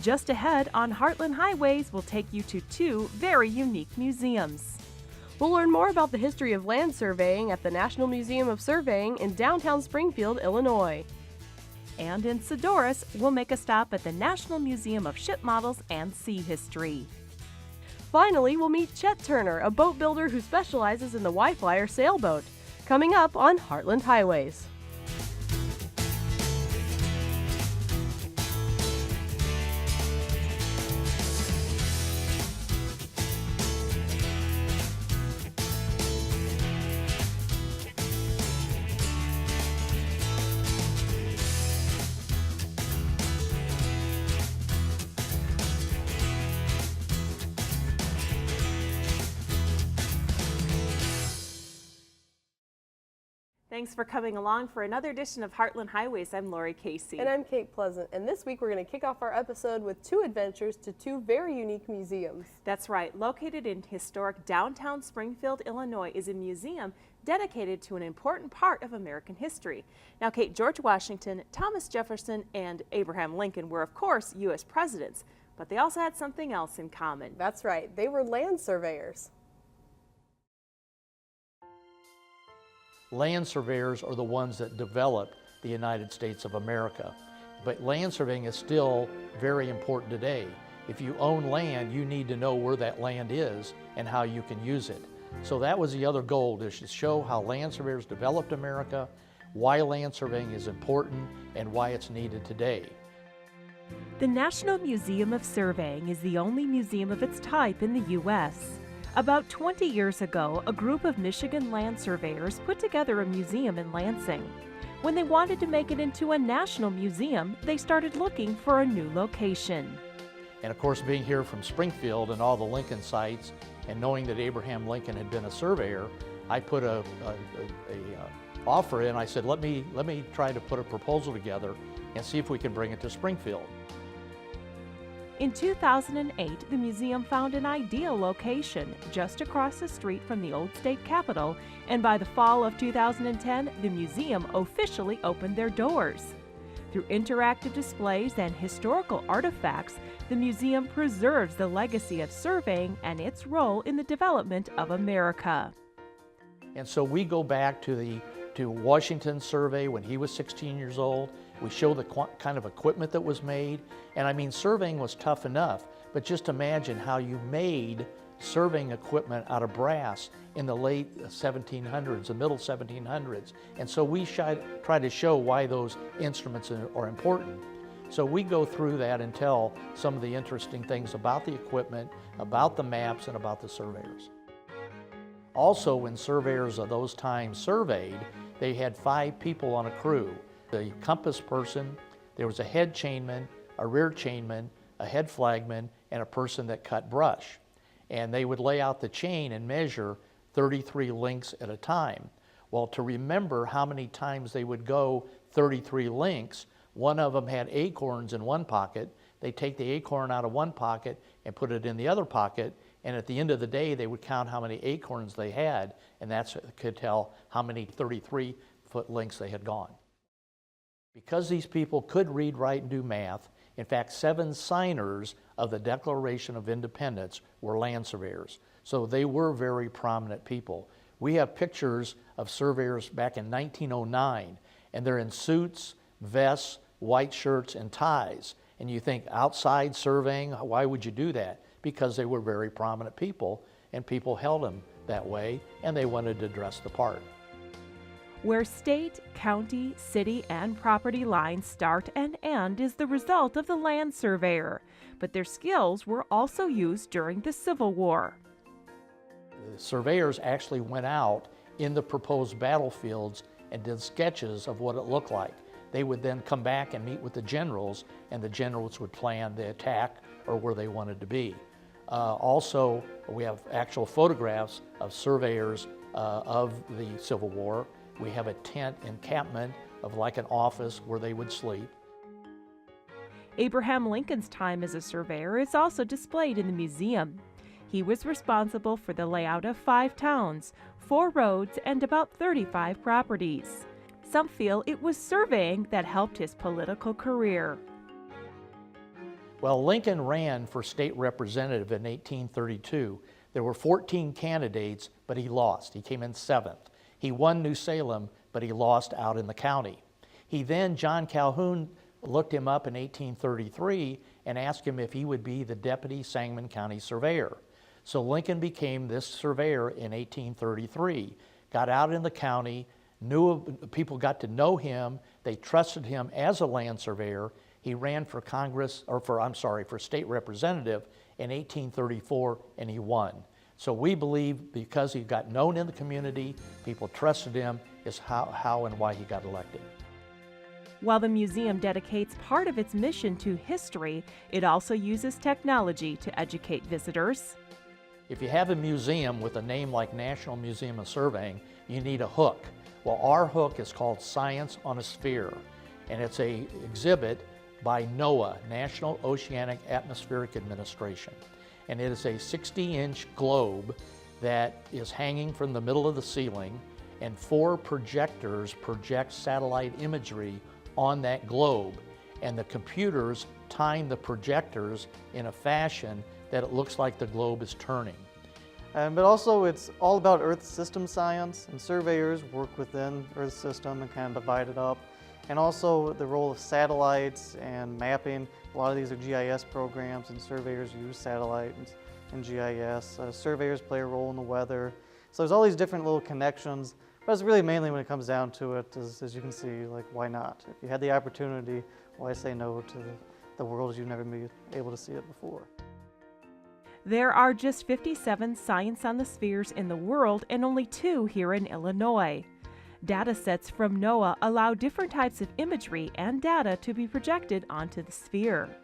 Just ahead on Heartland Highways, we'll take you to two very unique museums. We'll learn more about the history of land surveying at the National Museum of Surveying in downtown Springfield, Illinois. And in Sadorus, we'll make a stop at the National Museum of Ship Models and Sea History. Finally, we'll meet Chet Turner, a boat builder who specializes in the Y-Flyer sailboat. Coming up on Heartland Highways. Thanks for coming along for another edition of Heartland Highways. I'm Lori Casey. And I'm Kate Pleasant. And this week we're going to kick off our episode with two adventures to two very unique museums. That's right. Located in historic downtown Springfield, Illinois, is a museum dedicated to an important part of American history. Now, Kate, George Washington, Thomas Jefferson, and Abraham Lincoln were, of course, U.S. presidents, but they also had something else in common. That's right. They were land surveyors. Land surveyors are the ones that developed the United States of America. But land surveying is still very important today. If you own land, you need to know where that land is and how you can use it. So that was the other goal, is to show how land surveyors developed America, why land surveying is important, and why it's needed today. The National Museum of Surveying is the only museum of its type in the U.S. About 20 years ago, a group of Michigan land surveyors put together a museum in Lansing. When they wanted to make it into a national museum, they started looking for a new location. And of course, being here from Springfield and all the Lincoln sites, and knowing that Abraham Lincoln had been a surveyor, I put a offer in. I said, let me try to put a proposal together and see if we can bring it to Springfield. In 2008, the museum found an ideal location just across the street from the old state capitol, and by the fall of 2010, the museum officially opened their doors. Through interactive displays and historical artifacts, the museum preserves the legacy of surveying and its role in the development of America. And so we go back to Washington's survey when he was 16 years old. We show the kind of equipment that was made. And I mean, surveying was tough enough, but just imagine how you made surveying equipment out of brass in the late 1700s, the middle 1700s. And so we try to show why those instruments are important. So we go through that and tell some of the interesting things about the equipment, about the maps, and about the surveyors. Also, when surveyors of those times surveyed, they had 5 people on a crew. The compass person, there was a head chainman, a rear chainman, a head flagman, and a person that cut brush. And they would lay out the chain and measure 33 links at a time. Well, to remember how many times they would go 33 links, one of them had acorns in one pocket. They take the acorn out of one pocket and put it in the other pocket, and at the end of the day, they would count how many acorns they had, and that could tell how many 33-foot links they had gone. Because these people could read, write, and do math, in fact, 7 signers of the Declaration of Independence were land surveyors. So they were very prominent people. We have pictures of surveyors back in 1909, and they're in suits, vests, white shirts, and ties. And you think, outside surveying, why would you do that? Because they were very prominent people, and people held them that way, and they wanted to dress the part. Where state, county, city, and property lines start and end is the result of the land surveyor, but their skills were also used during the Civil War. The surveyors actually went out in the proposed battlefields and did sketches of what it looked like. They would then come back and meet with the generals, and the generals would plan the attack or where they wanted to be. Also, we have actual photographs of surveyors of the Civil War. We have a tent encampment of like an office where they would sleep. Abraham Lincoln's time as a surveyor is also displayed in the museum. He was responsible for the layout of 5 towns, 4 roads, and about 35 properties. Some feel it was surveying that helped his political career. Well, Lincoln ran for state representative in 1832. There were 14 candidates, but he lost. He came in 7th. He won New Salem, but he lost out in the county. John Calhoun looked him up in 1833 and asked him if he would be the deputy Sangamon County surveyor. So Lincoln became this surveyor in 1833, got out in the county, people got to know him, they trusted him as a land surveyor. He ran for for state representative in 1834 and he won. So we believe because he got known in the community, people trusted him, is how and why he got elected. While the museum dedicates part of its mission to history, it also uses technology to educate visitors. If you have a museum with a name like National Museum of Surveying, you need a hook. Well, our hook is called Science on a Sphere, and it's an exhibit by NOAA, National Oceanic Atmospheric Administration. And it is a 60-inch globe that is hanging from the middle of the ceiling, and 4 projectors project satellite imagery on that globe, and the computers time the projectors in a fashion that it looks like the globe is turning. But also it's all about Earth system science, and surveyors work within Earth system and kind of divide it up. And also the role of satellites and mapping. A lot of these are GIS programs, and surveyors use satellites and GIS. Surveyors play a role in the weather. So there's all these different little connections, but it's really mainly when it comes down to it, as you can see, like, why not? If you had the opportunity, why say no to the world as you've never been able to see it before? There are just 57 Science on the Spheres in the world and only 2 here in Illinois. Data sets from NOAA allow different types of imagery and data to be projected onto the sphere.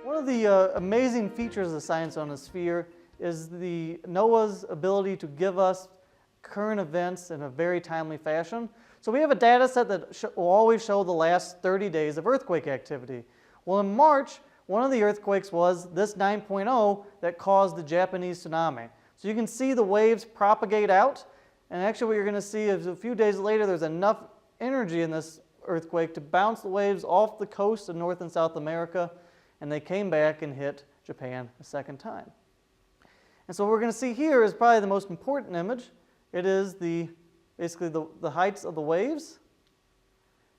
One of the amazing features of Science on a Sphere is the NOAA's ability to give us current events in a very timely fashion. So we have a data set that will always show the last 30 days of earthquake activity. Well, in March, one of the earthquakes was this 9.0 that caused the Japanese tsunami. So you can see the waves propagate out, and actually what you're going to see is a few days later there's enough energy in this earthquake to bounce the waves off the coast of North and South America, and they came back and hit Japan a second time. And so what we're going to see here is probably the most important image. It is basically the heights of the waves.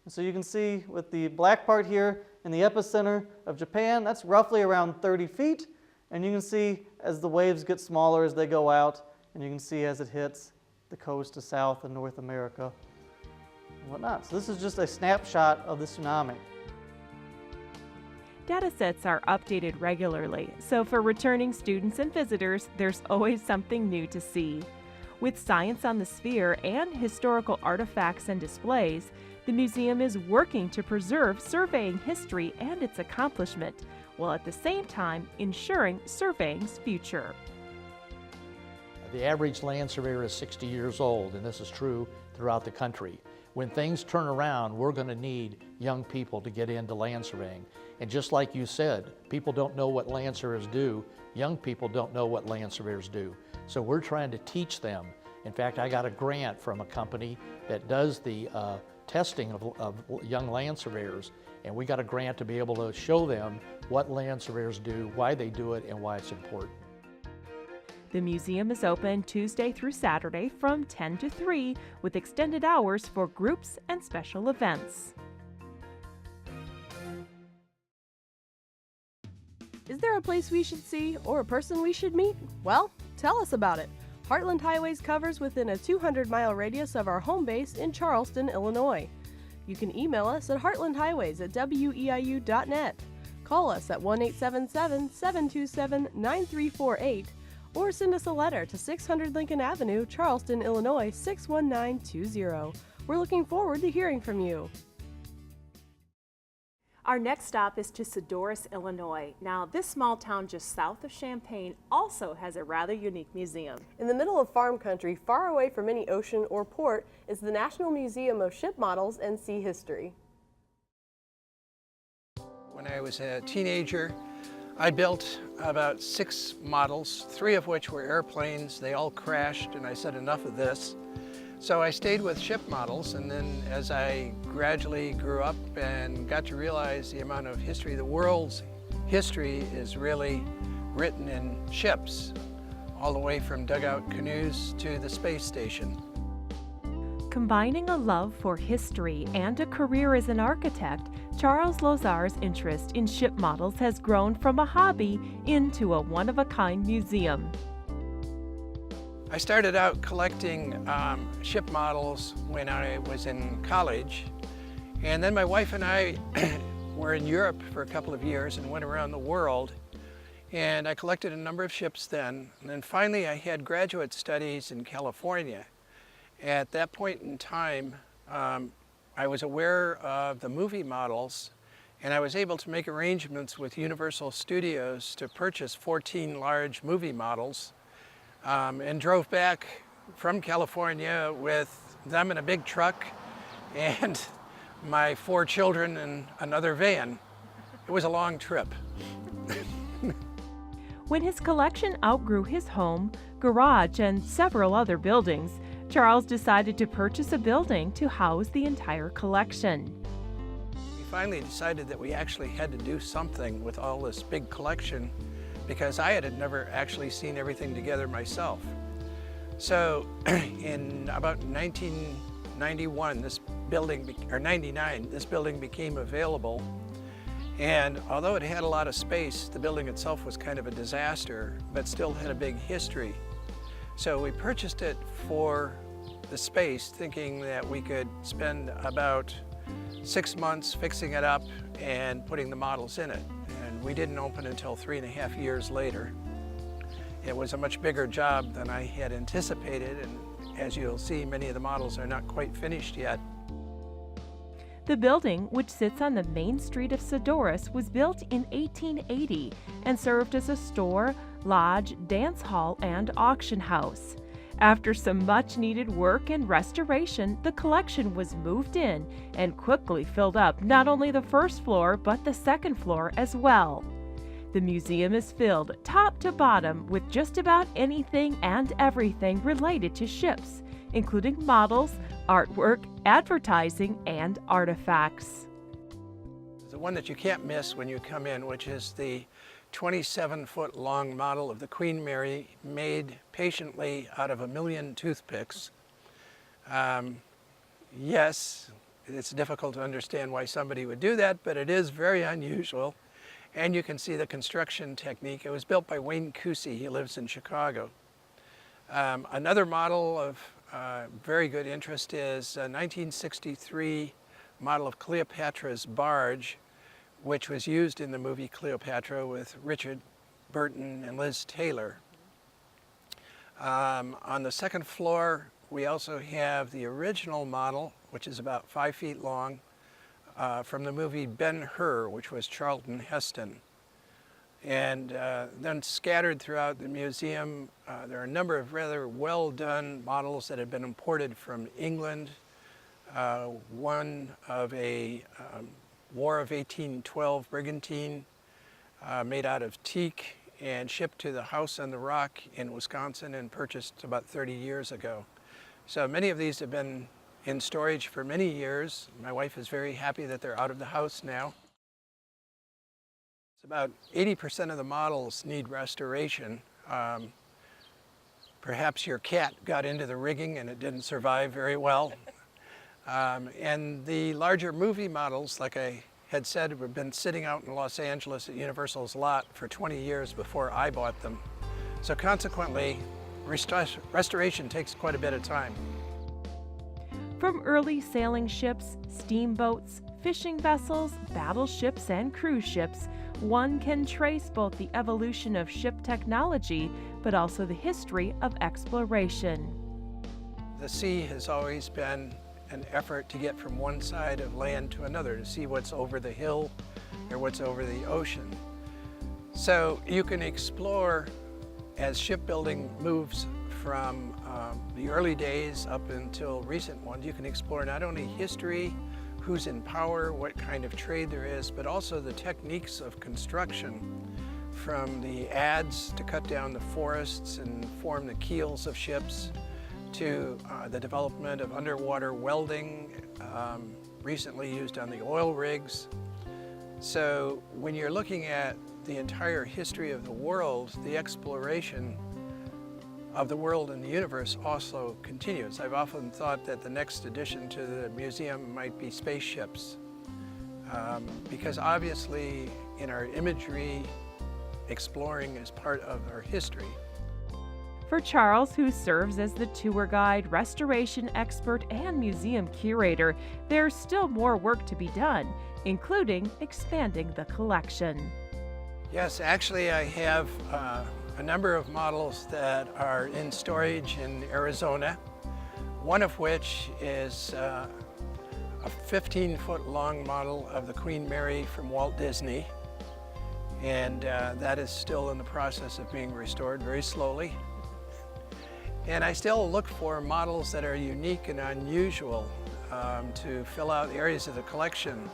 And so you can see with the black part here in the epicenter of Japan, that's roughly around 30 feet. And you can see as the waves get smaller as they go out, and you can see as it hits the coast of South and North America and whatnot. So this is just a snapshot of the tsunami. Datasets are updated regularly, so for returning students and visitors, there's always something new to see. With Science on the Sphere and historical artifacts and displays, the museum is working to preserve surveying history and its accomplishment, while at the same time ensuring surveying's future. The average land surveyor is 60 years old, and this is true throughout the country. When things turn around, we're going to need young people to get into land surveying. And just like you said, people don't know what land surveyors do. Young people don't know what land surveyors do. So we're trying to teach them. In fact, I got a grant from a company that does the testing of young land surveyors, and we got a grant to be able to show them what land surveyors do, why they do it, and why it's important. The museum is open Tuesday through Saturday from 10 to 3 with extended hours for groups and special events. Is there a place we should see or a person we should meet? Well, tell us about it. Heartland Highways covers within a 200-mile radius of our home base in Charleston, Illinois. You can email us at heartlandhighways@weiu.net. Call us at 1-877-727-9348 or send us a letter to 600 Lincoln Avenue, Charleston, Illinois 61920. We're looking forward to hearing from you. Our next stop is to Sadorus, Illinois. Now, this small town just south of Champaign also has a rather unique museum. In the middle of farm country, far away from any ocean or port, is the National Museum of Ship Models and Sea History. When I was a teenager, I built about 6 models, 3 of which were airplanes. They all crashed, and I said, enough of this. So I stayed with ship models, and then as I gradually grew up and got to realize the amount of history the world's history is really written in ships, all the way from dugout canoes to the space station. Combining a love for history and a career as an architect, Charles Lozar's interest in ship models has grown from a hobby into a one-of-a-kind museum. I started out collecting ship models when I was in college, and then my wife and I were in Europe for a couple of years and went around the world, and I collected a number of ships then. And then finally I had graduate studies in California. At that point in time, I was aware of the movie models, and I was able to make arrangements with Universal Studios to purchase 14 large movie models, and drove back from California with them in a big truck and my 4 children in another van. It was a long trip. When his collection outgrew his home, garage, and several other buildings, Charles decided to purchase a building to house the entire collection. We finally decided that we actually had to do something with all this big collection, because I had never actually seen everything together myself. So in about 1991, or 99, this building became available. And although it had a lot of space, the building itself was kind of a disaster, but still had a big history. So we purchased it for the space, thinking that we could spend about 6 months fixing it up and putting the models in it. And we didn't open until 3.5 years later. It was a much bigger job than I had anticipated, and as you'll see, many of the models are not quite finished yet. The building, which sits on the main street of Sadorus, was built in 1880 and served as a store, lodge, dance hall, and auction house. After some much-needed work and restoration, the collection was moved in and quickly filled up not only the first floor, but the second floor as well. The museum is filled top to bottom with just about anything and everything related to ships, including models, artwork, advertising, and artifacts. The one that you can't miss when you come in, which is the 27-foot long model of the Queen Mary, made patiently out of 1,000,000 toothpicks. Yes, it's difficult to understand why somebody would do that, but it is very unusual. And you can see the construction technique. It was built by Wayne Cousy. He lives in Chicago. Another model of very good interest is a 1963 model of Cleopatra's Barge, which was used in the movie Cleopatra with Richard Burton and Liz Taylor. On the second floor, we also have the original model, which is about 5 feet long, from the movie Ben-Hur, which was Charlton Heston. And then scattered throughout the museum, there are a number of rather well-done models that have been imported from England. One of a War of 1812 brigantine made out of teak and shipped to the House on the Rock in Wisconsin and purchased about 30 years ago. So many of these have been in storage for many years. My wife is very happy that they're out of the house now. About 80% of the models need restoration. Perhaps your cat got into the rigging and it didn't survive very well. And the larger movie models, like I had said, have been sitting out in Los Angeles at Universal's lot for 20 years before I bought them. So consequently, restoration takes quite a bit of time. From early sailing ships, steamboats, fishing vessels, battleships, and cruise ships, one can trace both the evolution of ship technology, but also the history of exploration. The sea has always been an effort to get from one side of land to another, to see what's over the hill or what's over the ocean. So you can explore as shipbuilding moves from the early days up until recent ones. You can explore not only history, who's in power, what kind of trade there is, but also the techniques of construction, from the adze to cut down the forests and form the keels of ships, to the development of underwater welding, recently used on the oil rigs. So when you're looking at the entire history of the world, the exploration of the world and the universe also continues. I've often thought that the next addition to the museum might be spaceships, because obviously in our imagery, exploring is part of our history. For Charles, who serves as the tour guide, restoration expert, and museum curator, there's still more work to be done, including expanding the collection. Yes, actually I have a number of models that are in storage in Arizona, one of which is a 15-foot long model of the Queen Mary from Walt Disney, and that is still in the process of being restored very slowly. And I still look for models that are unique and unusual to fill out areas of the collection.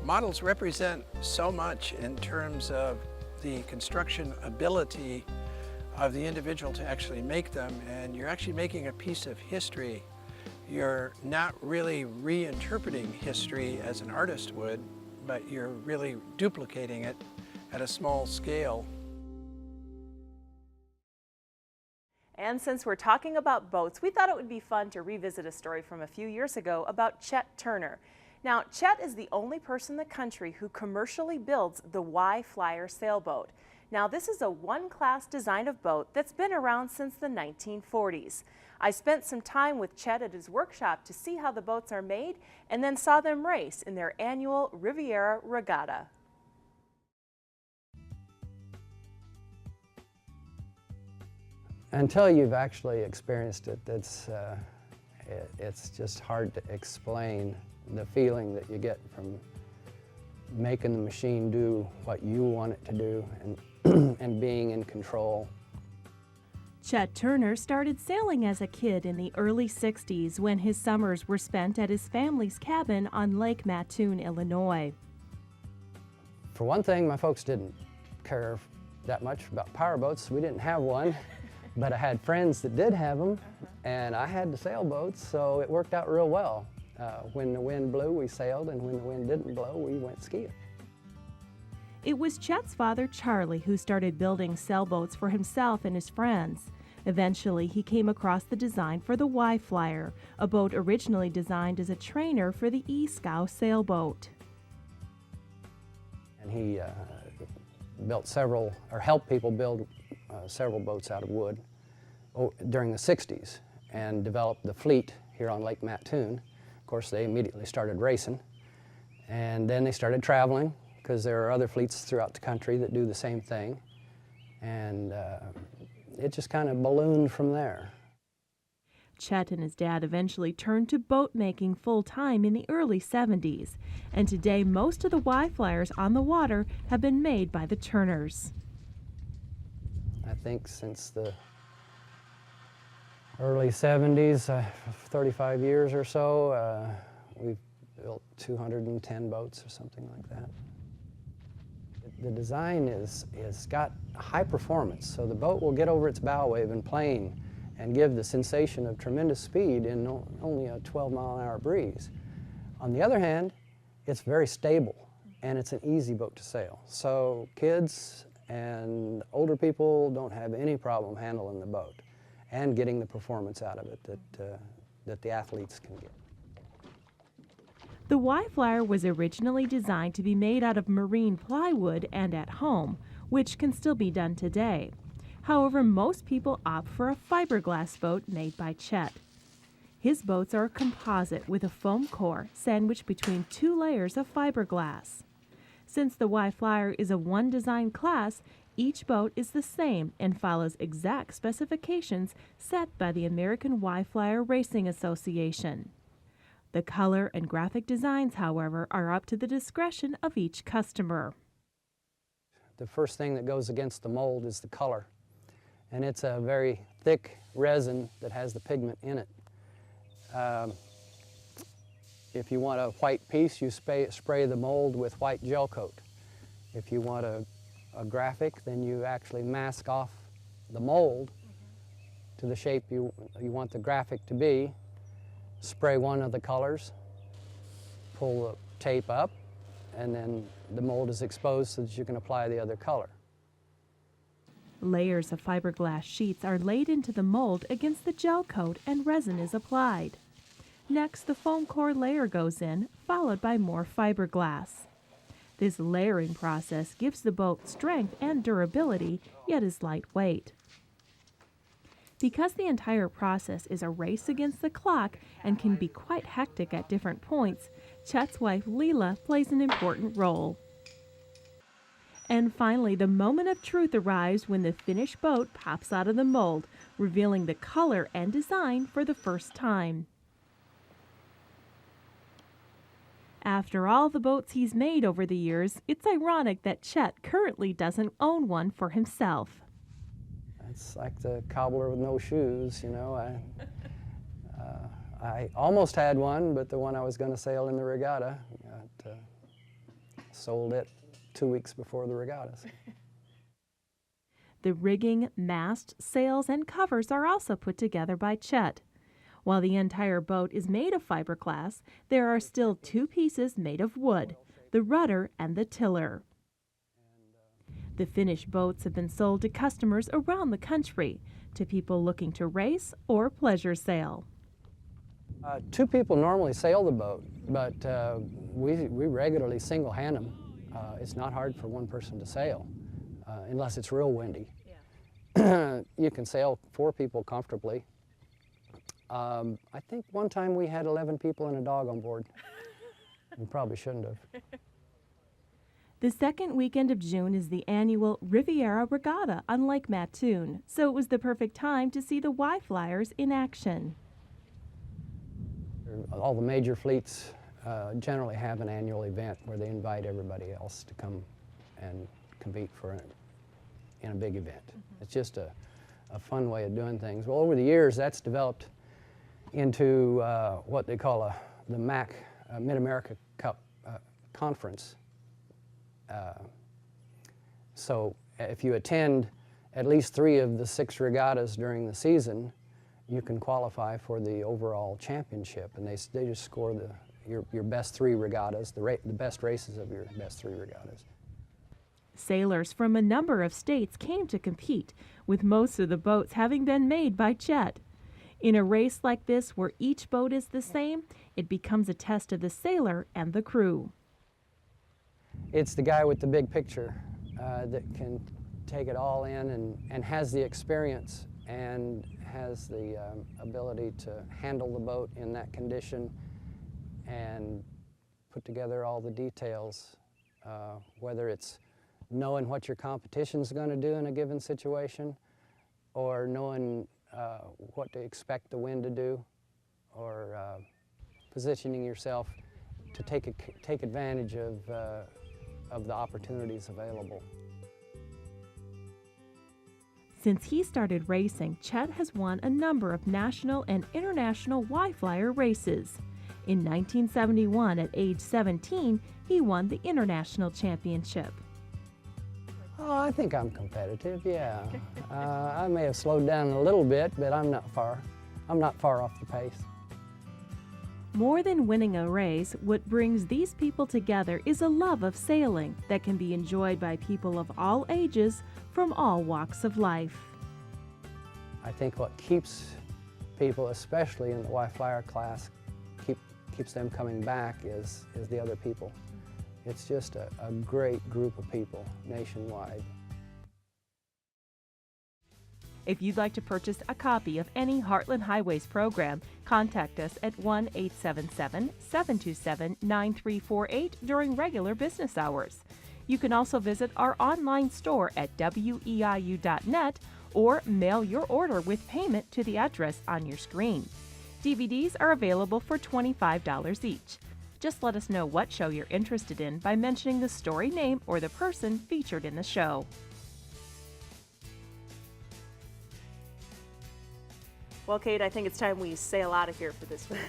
Models represent so much in terms of the construction ability of the individual to actually make them, and you're actually making a piece of history. You're not really reinterpreting history as an artist would, but you're really duplicating it at a small scale. And since we're talking about boats, we thought it would be fun to revisit a story from a few years ago about Chet Turner. Now, Chet is the only person in the country who commercially builds the Y-Flyer sailboat. Now, this is a one-class design of boat that's been around since the 1940s. I spent some time with Chet at his workshop to see how the boats are made and then saw them race in their annual Riviera Regatta. Until you've actually experienced it, it's just hard to explain the feeling that you get from making the machine do what you want it to do and being in control. Chet Turner started sailing as a kid in the early 60s when his summers were spent at his family's cabin on Lake Mattoon, Illinois. For one thing, my folks didn't care that much about powerboats. We didn't have one, but I had friends that did have them, and I had the sailboats, so it worked out real well. When the wind blew, we sailed, and when the wind didn't blow, we went skiing. It was Chet's father, Charlie, who started building sailboats for himself and his friends. Eventually, he came across the design for the Y-Flyer, a boat originally designed as a trainer for the E-Scow sailboat. And he built several, or helped people build several boats out of wood during the 60s and developed the fleet here on Lake Mattoon. Of course, they immediately started racing, and then they started traveling because there are other fleets throughout the country that do the same thing, and it just kind of ballooned from there. Chet and his dad eventually turned to boat making full-time in the early 70s, and today most of the Y-Flyers on the water have been made by the Turners. I think since the early 70s, 35 years or so, we've built 210 boats or something like that. The design is got high performance, so the boat will get over its bow wave and plane and give the sensation of tremendous speed in only a 12-mile-an-hour breeze. On the other hand, it's very stable, and it's an easy boat to sail. So kids and older people don't have any problem handling the boat and getting the performance out of it that the athletes can get. The Y-Flyer was originally designed to be made out of marine plywood and at home, which can still be done today. However, most people opt for a fiberglass boat made by Chet. His boats are a composite with a foam core sandwiched between two layers of fiberglass. Since the Y-Flyer is a one-design class, each boat is the same and follows exact specifications set by the American Y-Flyer Racing Association. The color and graphic designs, however, are up to the discretion of each customer. The first thing that goes against the mold is the color, and it's a very thick resin that has the pigment in it. If you want a white piece, you spray the mold with white gel coat. If you want a graphic, then you actually mask off the mold to the shape you want the graphic to be, spray one of the colors, pull the tape up, and then the mold is exposed so that you can apply the other color. Layers of fiberglass sheets are laid into the mold against the gel coat and resin is applied. Next, the foam core layer goes in, followed by more fiberglass. This layering process gives the boat strength and durability, yet is lightweight. Because the entire process is a race against the clock and can be quite hectic at different points, Chet's wife Leela plays an important role. And finally, the moment of truth arrives when the finished boat pops out of the mold, revealing the color and design for the first time. After all the boats he's made over the years, it's ironic that Chet currently doesn't own one for himself. It's like the cobbler with no shoes, you know. I almost had one, but the one I was going to sail in the regatta, sold it 2 weeks before the regattas. The rigging, mast, sails, and covers are also put together by Chet. While the entire boat is made of fiberglass, there are still two pieces made of wood, the rudder and the tiller. The finished boats have been sold to customers around the country, to people looking to race or pleasure sail. Two people normally sail the boat, but we regularly single-hand them. It's not hard for one person to sail, unless it's real windy. Yeah. You can sail 4 people comfortably. I think one time we had 11 people and a dog on board. We probably shouldn't have. The second weekend of June is the annual Riviera Regatta on Lake Mattoon, so it was the perfect time to see the Y-Flyers in action. All the major fleets generally have an annual event where they invite everybody else to come and compete in a big event. Mm-hmm. It's just a fun way of doing things. Well, over the years, that's developed into what they call the MAC, Mid-America Cup Conference. So if you attend at least 3 of the 6 regattas during the season, you can qualify for the overall championship, and they just score your best 3 regattas, the best races of your best 3 regattas. Sailors from a number of states came to compete, with most of the boats having been made by Chet. In a race like this, where each boat is the same, it becomes a test of the sailor and the crew. It's the guy with the big picture that can take it all in and has the experience and has the ability to handle the boat in that condition and put together all the details, whether it's knowing what your competition's going to do in a given situation, or knowing what to expect the wind to do, or positioning yourself to take advantage of the opportunities available. Since he started racing, Chet has won a number of national and international Y-Flyer races. In 1971, at age 17, he won the International Championship. Oh, I think I'm competitive, yeah. I may have slowed down a little bit, but I'm not far off the pace. More than winning a race, what brings these people together is a love of sailing that can be enjoyed by people of all ages from all walks of life. I think what keeps people, especially in the Y-Flyer class, keeps them coming back is the other people. It's just a great group of people nationwide. If you'd like to purchase a copy of any Heartland Highways program, contact us at 1-877-727-9348 during regular business hours. You can also visit our online store at WEIU.net or mail your order with payment to the address on your screen. DVDs are available for $25 each. Just let us know what show you're interested in by mentioning the story name or the person featured in the show. Well, Kate, I think it's time we sail out of here for this week.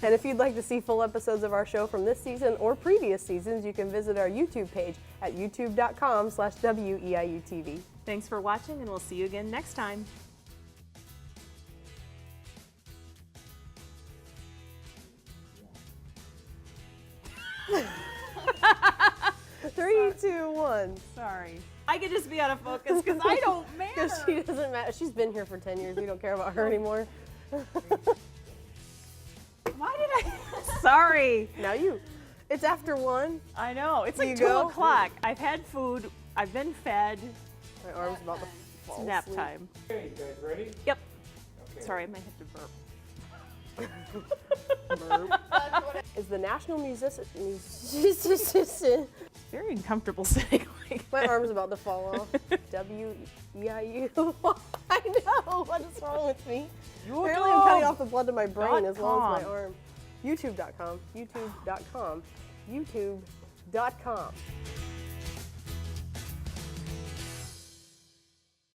And if you'd like to see full episodes of our show from this season or previous seasons, you can visit our YouTube page at youtube.com/WEIU-TV. Thanks for watching, and we'll see you again next time. 3, 2, 1. Sorry. I could just be out of focus because I don't matter. Because she doesn't matter. She's been here for 10 years. We don't care about her anymore. Why did I? Sorry. Now you. It's after 1. I know. It's Do like you 2 go? o'clock. I've had food. I've been fed. My arm's about to fall It's nap asleep. time. Okay, you guys ready? Yep. Okay. Sorry, I might have to burp. Burp. Is the national musician. Very uncomfortable sitting like My arm's about to fall off. WEIU. I know. What is wrong with me? Apparently, I'm cutting off the blood to my brain as well as my arm. YouTube.com. YouTube.com. YouTube.com.